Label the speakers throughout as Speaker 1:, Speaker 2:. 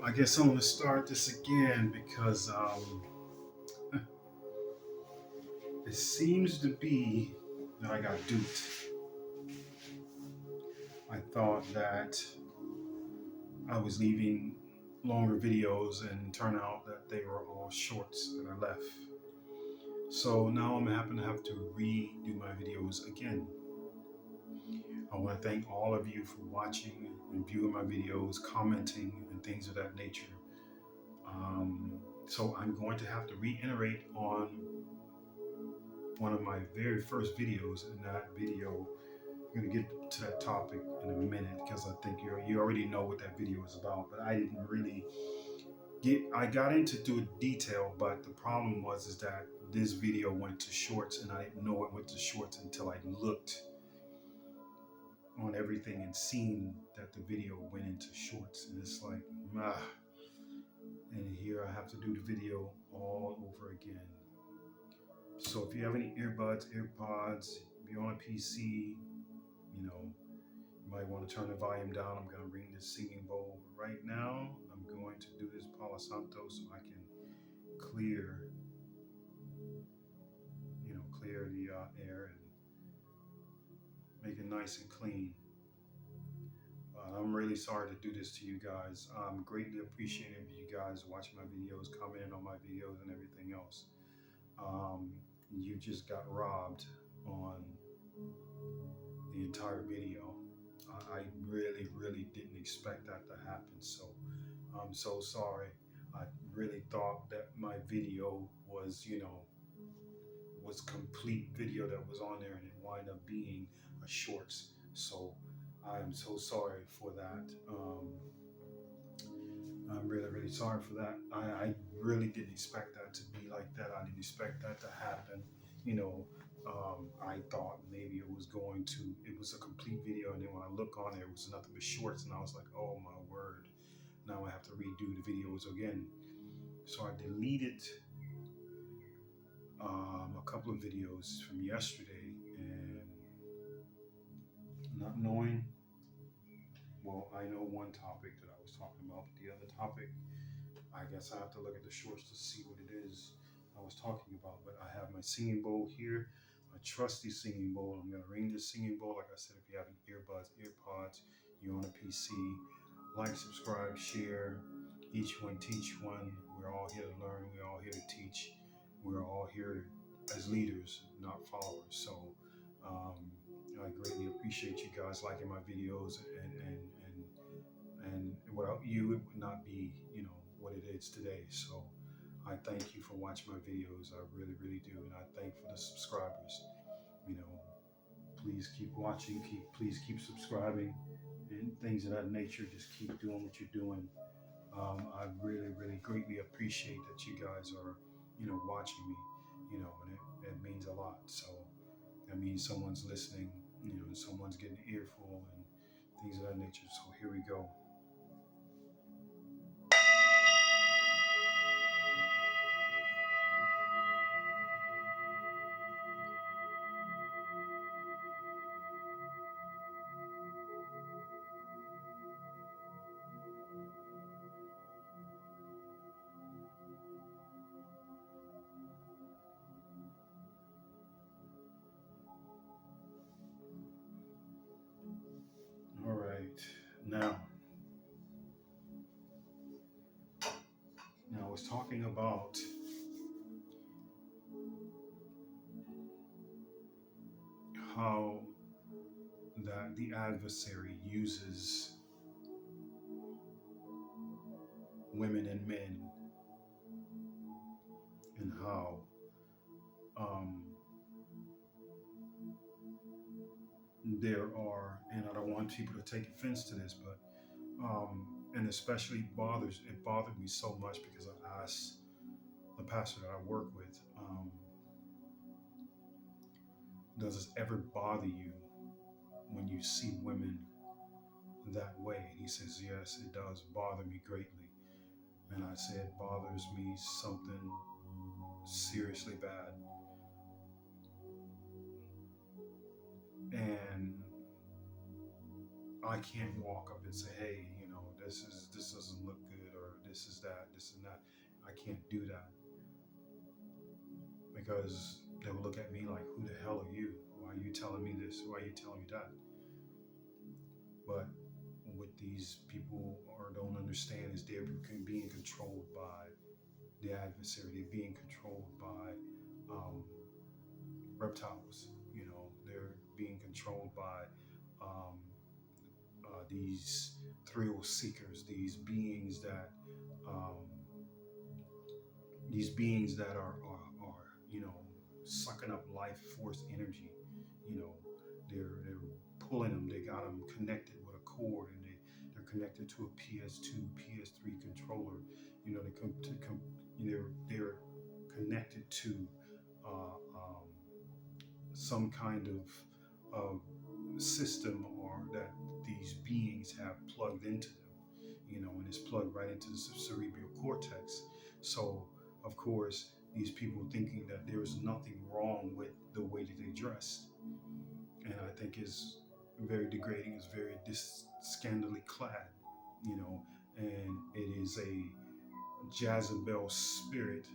Speaker 1: I guess I'm gonna start this again because it seems to be that I got duped. I thought that I was leaving longer videos and turned out that they were all shorts that I left. So now I'm happen to have to redo my videos again. I want to thank all of you for watching and viewing my videos, commenting, and things of that nature. So I'm going to have to reiterate on one of my very first videos. In that video, I'm going to get to that topic in a minute because I think you already know what that video is about. But I didn't really I got into detail, but the problem was is that this video went to shorts, and I didn't know it went to shorts until I looked on everything and seen that the video went into shorts, and it's like, ah. And here I have to do the video all over again. So if you have any earbuds, AirPods, if you're on a PC, you might want to turn the volume down. I'm going to ring this singing bowl. Right now, I'm going to do this Palo Santo so I can clear, clear the air and make it nice and clean. I'm really sorry to do this to you guys. I'm greatly appreciative of you guys watching my videos, commenting on my videos, and everything else. You just got robbed on the entire video. I really, really didn't expect that to happen. So I'm so sorry. I really thought that my video was, was complete video that was on there, and it wound up being a shorts. So I'm so sorry for that. I'm really, really sorry for that. I really didn't expect that to be like that. I didn't expect that to happen. I thought maybe it was a complete video, and then when I look on it was nothing but shorts, and I was like, oh my word, now I have to redo the videos again. So I deleted a couple of videos from yesterday, and not knowing, well, I know one topic that I was talking about, but the other topic, I guess I have to look at the shorts to see what it is I was talking about. But I have my singing bowl here, my trusty singing bowl. I'm going to ring this singing bowl. Like I said, if you have any earbuds, AirPods, you're on a PC, like, subscribe, share. Each one teach one. We're all here to learn. We're all here to teach. We're all here as leaders, not followers. So I greatly appreciate you guys liking my videos, and without you, it would not be, what it is today. So I thank you for watching my videos. I really, really do. And I thank for the subscribers. Please keep watching, please keep subscribing, and things of that nature. Just keep doing what you're doing. I really, really greatly appreciate that you guys are, watching me, and it means a lot. So that means someone's listening, and someone's getting an earful and things of that nature. So here we go. All right. Now I was talking about how that the adversary uses women and men, and how um, there are, and I don't want people to take offense to this, but and especially it bothered me so much because I asked the pastor that I work with, does this ever bother you when you see women that way? And he says, yes, it does bother me greatly. And I said, it bothers me something seriously bad. And I can't walk up and say, hey, this doesn't look good, or can't do that because they will look at me like, who the hell are you? Why are you telling me this? Why are you telling me that? But what these people or don't understand is they're being controlled by the adversary. They're being controlled by um, reptiles. You know, they're being controlled by um, these thrill seekers, um, these beings that are you know sucking up life force energy. You know, they're pulling them. They got them connected with a cord, and they're connected to a PS2, PS3 controller. You know, they're connected to uh, um, some kind of system or that these beings have plugged into them, you know, and it's plugged right into the cerebral cortex. So, of course, these people thinking that there is nothing wrong with the way that they dress, and I think is very degrading. It's very scandalously clad, you know, and it is a Jezebel spirit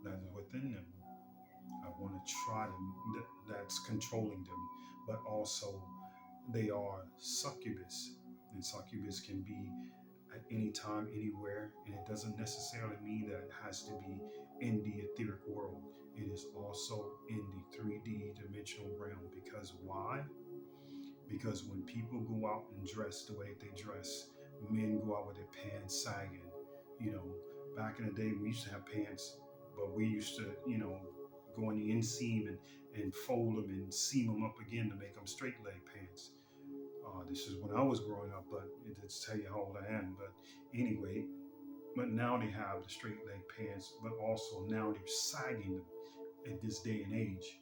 Speaker 1: that is within them. I want to try them. That's controlling them, but also they are succubus, and succubus can be at any time, anywhere, and it doesn't necessarily mean that it has to be in the etheric world. It is also in the 3D dimensional realm. Because why? Because when people go out and dress the way they dress, men go out with their pants sagging. You know, back in the day, we used to have pants, but we used to, you know, go in the inseam and fold them and seam them up again to make them straight leg pants. This is when I was growing up, but it does tell you how old I am. But anyway, but now they have the straight leg pants, but also now they're sagging them at this day and age,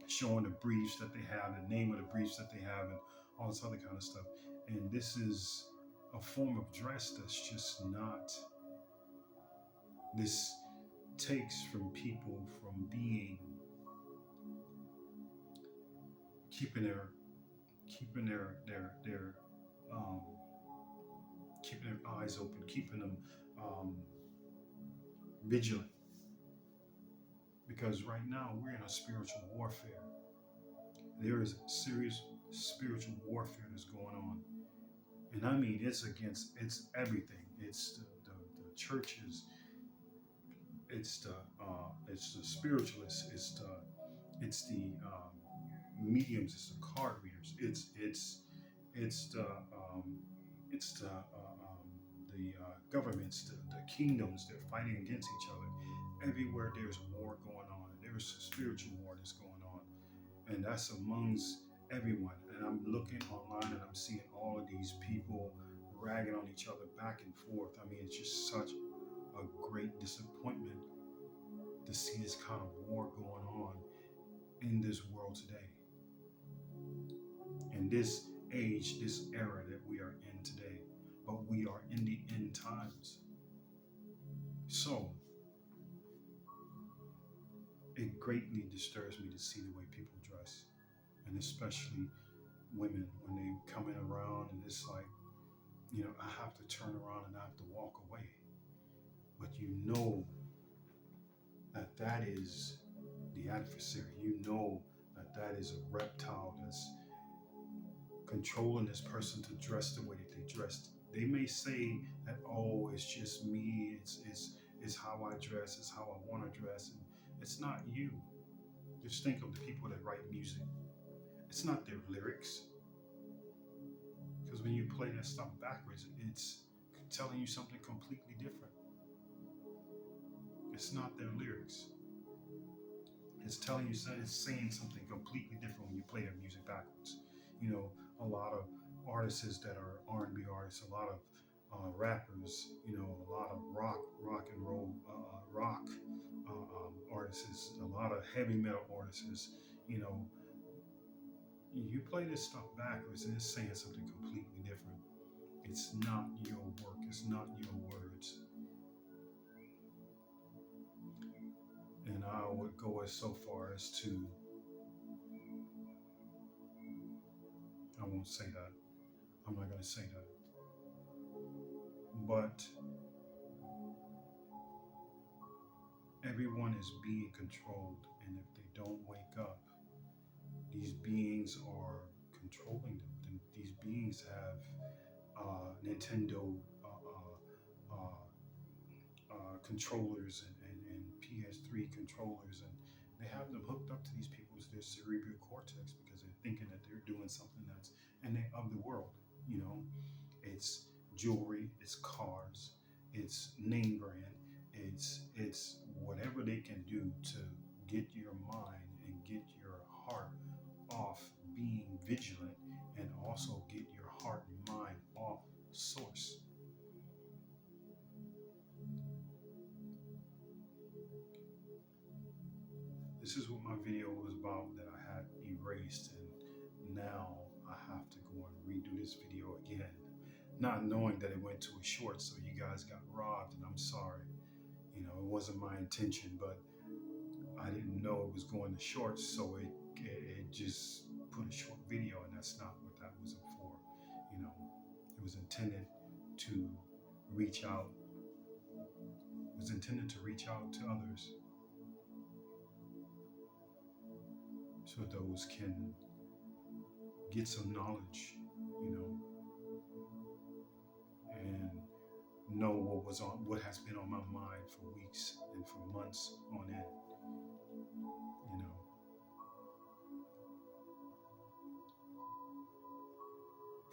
Speaker 1: showing the briefs that they have, the name of the briefs that they have, and all this other kind of stuff. And this is a form of dress that's just not. This takes from people from being keeping their keeping their um, keeping their eyes open, keeping them um, vigilant. Because right now we're in a spiritual warfare. There is serious spiritual warfare that's going on, and I mean it's everything. It's the churches, it's the spiritualists, it's the mediums, it's the card readers, it's the governments, the kingdoms. They're fighting against each other. Everywhere there's war going on, and there's a spiritual war that's going on, and that's amongst everyone. And I'm looking online and I'm seeing all of these people ragging on each other back and forth. I mean, it's just such a great disappointment to see this kind of war going on in this world today, in this age, this era that we are in today. But we are in the end times. So it greatly disturbs me to see the way people dress, and especially women when they coming around and it's like, you know, I have to turn around and I have to walk away. But you know that that is the adversary. You know that that is a reptile that's controlling this person to dress the way that they dressed. They may say that, oh, it's just me, it's how I dress, it's how I want to dress, and it's not you. Just think of the people that write music. It's not their lyrics. Because when you play that stuff backwards, it's telling you something completely different. It's not their lyrics. It's telling you, it's saying something completely different when you play their music backwards. You know, a lot of artists that are R&B artists, a lot of rappers, you know, a lot of rock and roll, rock artists, a lot of heavy metal artists, you know, you play this stuff backwards and it's saying something completely different. It's not your work, it's not your words. And I would go as so far as to, I won't say that, I'm not going to say that, but Everyone is being controlled, and if they don't wake up, these beings are controlling them. These beings have Nintendo controllers and PS3 controllers, and they have them hooked up to these people's their cerebral cortex because they're thinking that they're doing something that's and they of the world. You know, it's jewelry, it's cars, it's name brand, it's whatever they can do to get your mind and get your heart off being vigilant, and also get your heart and mind off source. This is what my video was about that I had erased, and now I have to go and redo this video again, not knowing that it went to a short, so you guys got robbed, and I'm sorry. You know, it wasn't my intention, but I didn't know it was going to short, so it just put a short video, and that's not what that was for. You know, it was intended to reach out. It was intended to reach out to others, so those can get some knowledge, you know, and know what has been on my mind for weeks and for months on end. You know,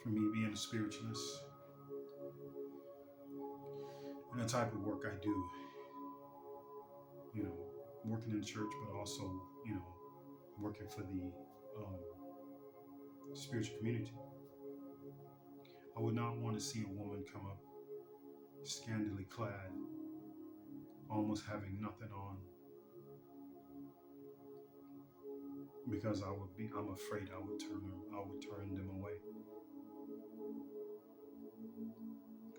Speaker 1: for me being a spiritualist and the type of work I do, you know, working in church, but also, you know, working for the spiritual community. I would not want to see a woman come up scantily clad, almost having nothing on, because I'm afraid I would turn them away,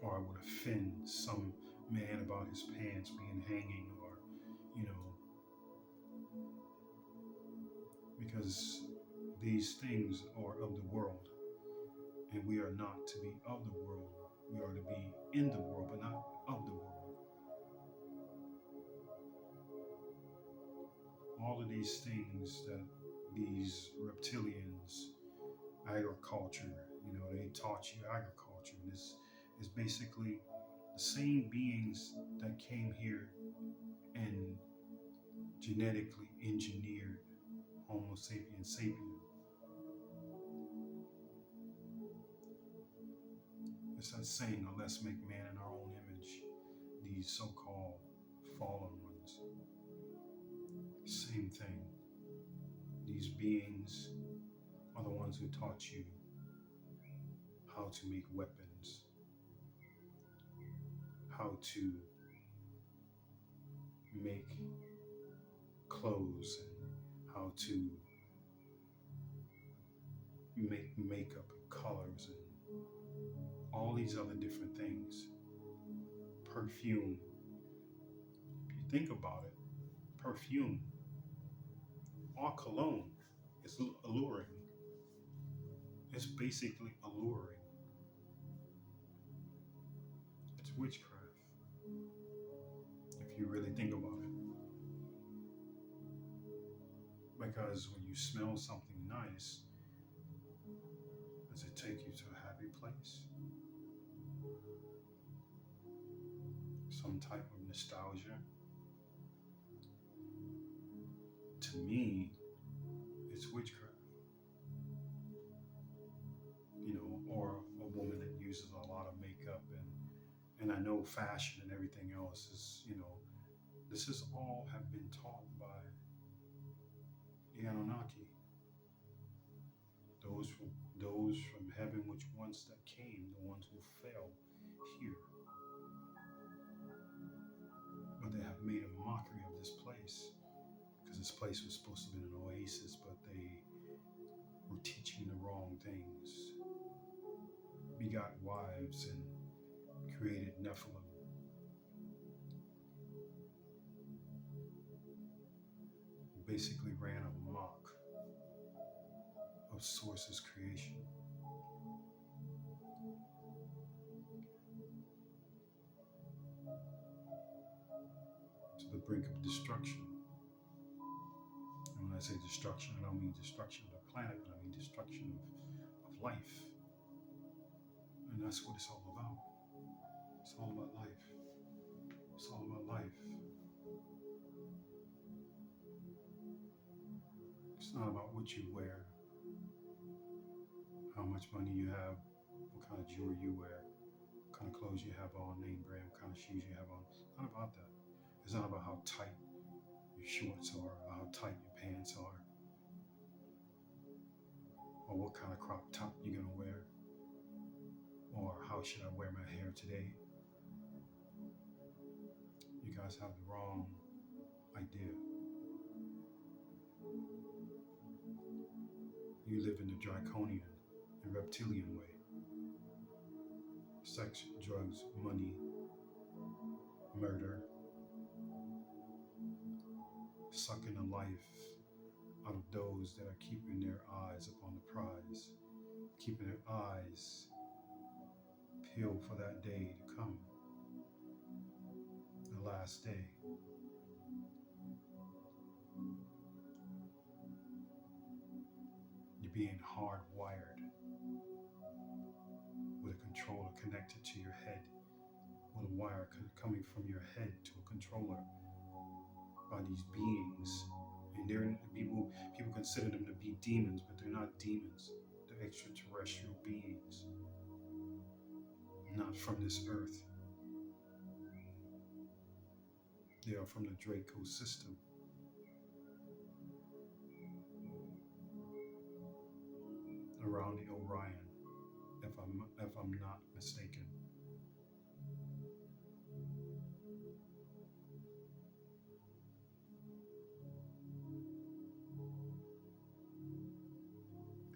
Speaker 1: or I would offend some man about his pants being hanging, or, you know, because these things are of the world, and we are not to be of the world. We are to be in the world, but not of the world. All of these things that these reptilians, agriculture, you know, they taught you agriculture. And this is basically the same beings that came here and genetically engineered Homo sapiens sapien. It's that saying, let's make man in our own image. These so-called fallen ones. Same thing. These beings are the ones who taught you how to make weapons, how to make clothes, and how to make makeup and colors and all these other different things. Perfume. If you think about it, perfume, or cologne, is alluring. It's basically alluring. It's witchcraft, if you really think about it. Because when you smell something nice, does it take you to a happy place? Some type of nostalgia? To me, it's witchcraft. You know, or a woman that uses a lot of makeup, and I know fashion and everything else is, you know, this is all have been taught by the Anunnaki. Those from heaven which once that came, the ones who fell here. But they have made a mockery of this place, because this place was supposed to be an oasis, but they were teaching the wrong things, begot wives, and created Nephilim. Basically ran amok of Source's creation. To the brink of destruction. And when I say destruction, I don't mean destruction of the planet, but I mean destruction of life. And that's what it's all about. It's all about life. It's all about life. It's not about what you wear, how much money you have, what kind of jewelry you wear, what kind of clothes you have on, name brand, what kind of shoes you have on. It's not about that. It's not about how tight your shorts are, or how tight your pants are, or what kind of crop top you're gonna wear, or how should I wear my hair today. You guys have the wrong idea. You live in the draconian and reptilian way. Sex, drugs, money, murder, sucking the life out of those that are keeping their eyes upon the prize, keeping their eyes peeled for that day to come, the last day. You're being hardwired with a controller connected to your head, with a wire coming from your head to a controller by these beings. And people consider them to be demons, but they're not demons. They're extraterrestrial beings, not from this earth. They are from the Draco system. Around the Orion, if I'm not mistaken.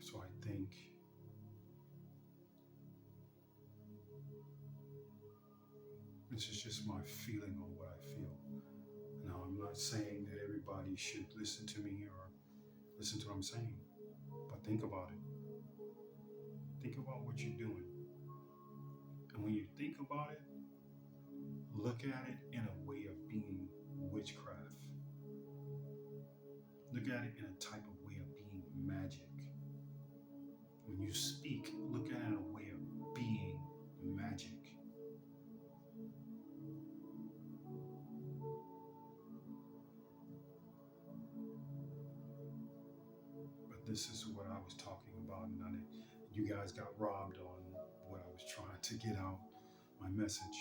Speaker 1: So I think this is just my feeling on what I feel. Now, I'm not saying that everybody should listen to me or listen to what I'm saying, but think about it. Think about what you're doing. And when you think about it, look at it in a way of being witchcraft. Look at it in a type of way of being magic. When you speak, look at it in a way of being magic. But this is what I was talking about, and you guys got robbed on what I was trying to get out, my message.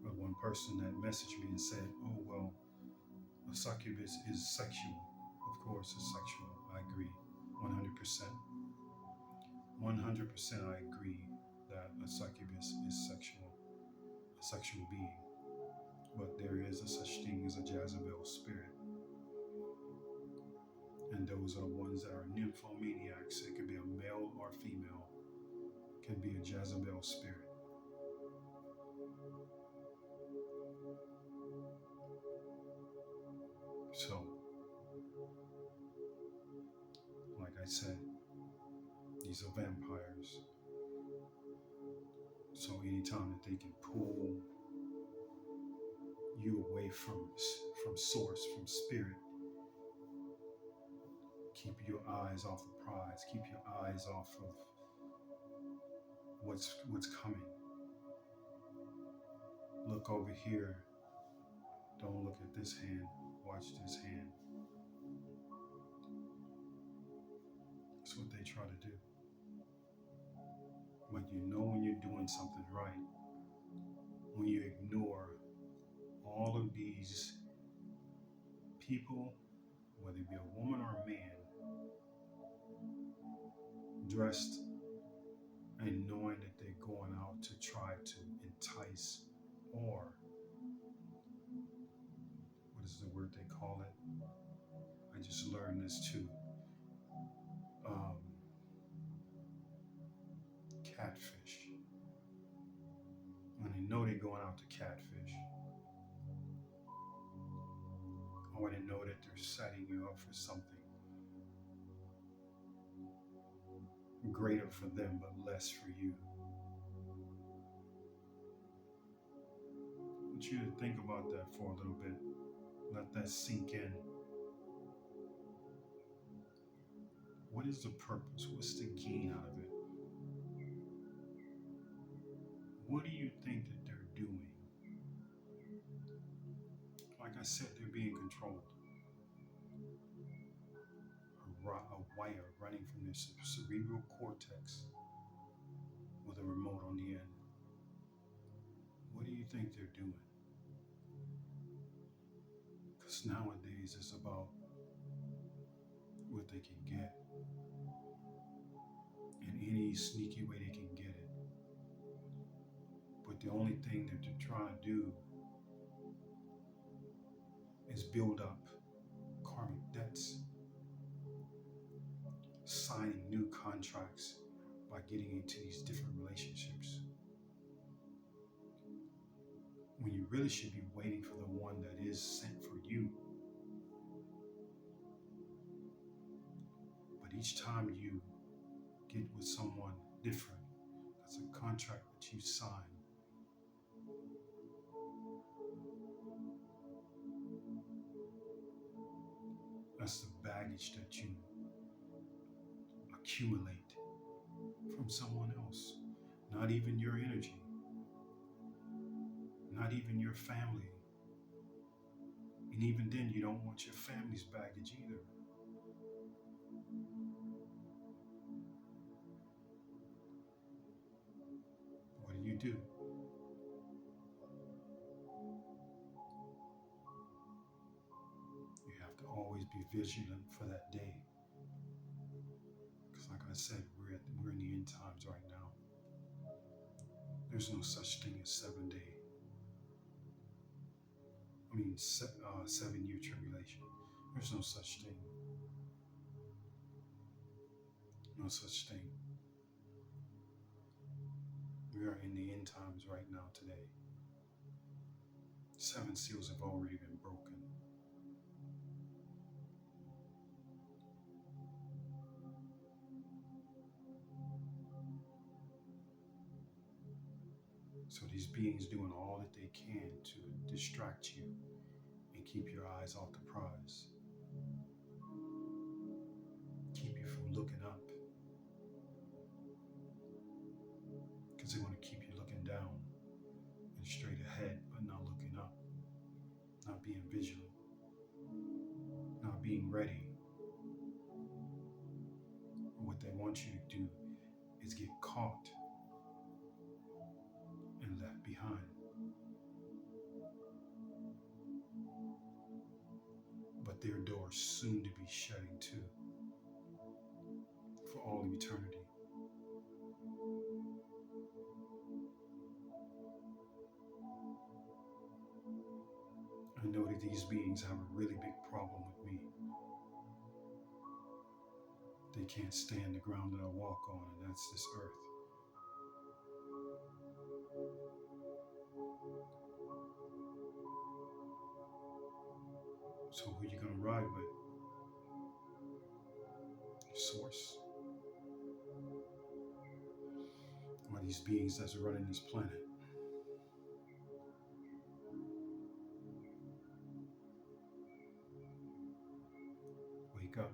Speaker 1: But one person that messaged me and said, oh, well, a succubus is sexual. Of course, it's sexual. I agree, 100%. 100% I agree that a succubus is sexual, a sexual being. But there is a such thing as a Jezebel spirit. And those are the ones that are nymphomaniacs. It could be a male or female. It can be a Jezebel spirit. So, like I said, these are vampires. So anytime that they can pull you away from source, from spirit, keep your eyes off the prize, keep your eyes off of what's coming. Look over here. Don't look at this hand. Watch this hand. That's what they try to do. But you know when you're doing something right, when you ignore all of these people, whether it be a woman or a man, dressed and knowing that they're going out to try to entice, or what is the word they call it? I just learned this too. Catfish. When they know they're going out to catfish, or when they know that they're setting you up for something greater for them but less for you. want you to think about that for a little bit. Let that sink in. What is the purpose? What's the gain out of it? What do you think that they're doing? Like I said, they're being controlled. A wire running from their cerebral cortex with a remote on the end. What do you think they're doing? Because nowadays it's about what they can get in any sneaky way they can get it. But the only thing that they're trying to do is build up karmic debts, signing new contracts by getting into these different relationships. When you really should be waiting for the one that is sent for you. But each time you get with someone different, that's a contract that you sign. That's the baggage that you accumulate from someone else. Not even your energy, not even your family. And even then, you don't want your family's baggage either. What do? You have to always be vigilant for that day. Because like I said, we're in the end times right now. There's no such thing as 7-year tribulation. There's no such thing. No such thing. We are in the end times right now today. 7 seals have already been broken. So these beings doing all that they can to distract you and keep your eyes off the prize. Keep you from looking up. Because they want to keep you looking down and straight ahead, but not looking up. Not being vigilant. Not being ready. What they want you to do is get caught and left behind. But their door's soon to be shutting too, for all of eternity. I know that these beings have a really big problem with me. They can't stand the ground that I walk on, and that's this earth. So who are you going to ride with? Your source? Or these beings that's running this planet? Wake up.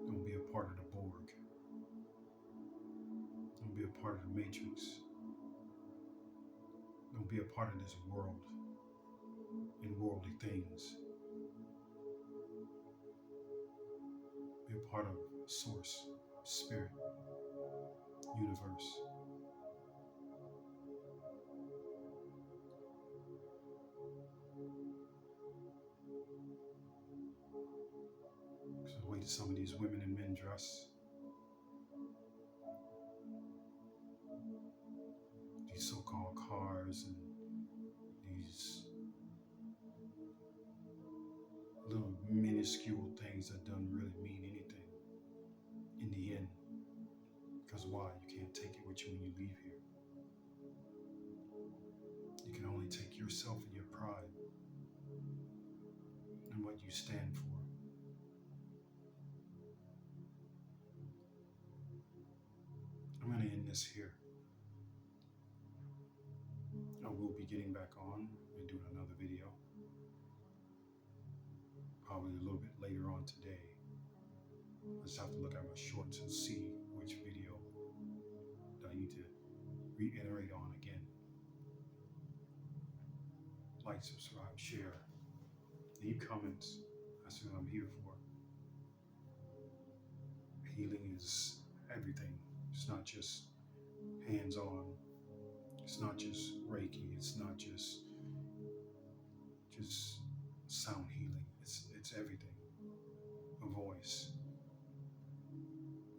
Speaker 1: Don't be a part of the Borg. Don't be a part of the Matrix. Don't be a part of this world and worldly things. Be a part of Source, Spirit, Universe. So the way that some of these women and men dress, these so-called cars and these little minuscule things that don't really mean anything in the end. Because why? You can't take it with you when you leave here. You can only take yourself and your pride and what you stand for. I'm going to end this here. I will be getting back on and doing another video, probably a little bit later on today. I just have to look at my shorts and see which video that I need to reiterate on again. Like, subscribe, share, leave comments. That's what I'm here for. Healing is everything. It's not just hands-on. It's not just Reiki. It's not just sound healing. It's everything. A voice,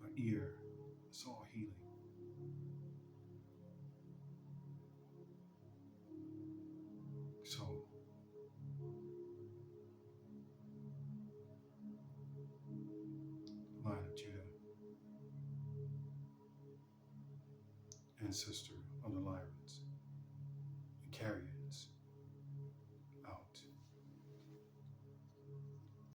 Speaker 1: an ear. It's all healing. So Line of Judah, ancestor of the Lyrans, and carrier